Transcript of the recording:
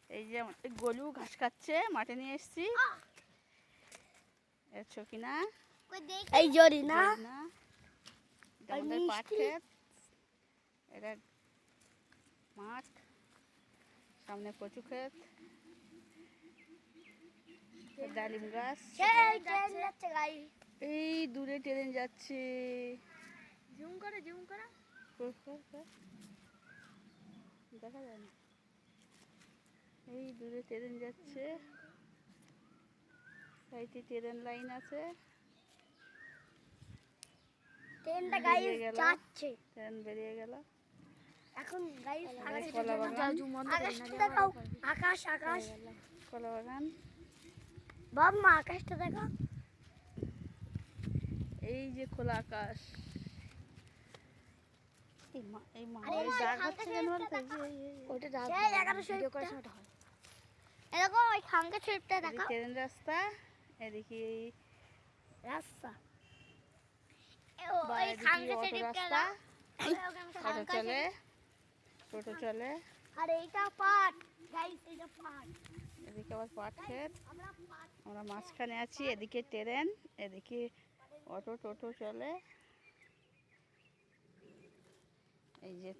এই যে গলু ঘাস খাচ্ছে, মাঠে নিয়ে এসছি। এসছো কিনা? এই জরি না, আমাদের পাট ক্ষেত, এটা মাঠ, সামনে কচু ক্ষেত, ডালিম গাছ। এই দূরে ট্রেন যাচ্ছে, জুম করে দেখা যায় না। এই দূরে ট্রেন যাচ্ছে, সাইডে ট্রেন লাইন আছে। ট্রেনটা গাইস যাচ্ছে, ট্রেন বেরিয়ে গেল। এখন গাইস কলা বাগান, আকাশটা দেখাও, আকাশ কলা বাগান। বাবা মা আকাশটা দেখো, এই যে খোলা আকাশ। এই দাগ হচ্ছে কেন বলতো? ওটা দাগ, সেই 1100 ভিডিও করার সময় হয়। এরকম ওই খাঙ্কা শেপটা দেখো, ট্রেন রাস্তা, এদিকে রাস্তা, এই খাঙ্কা শেপটা, অটো চলে, টোটো চলে। আর এইটা পাট গাইস, এইটা পাট। এদিকে আবার পাট ক্ষেত, আমরা মাঝখানে আছি। এদিকে ট্রেন, এদিকে অটো টোটো চলে। এই যে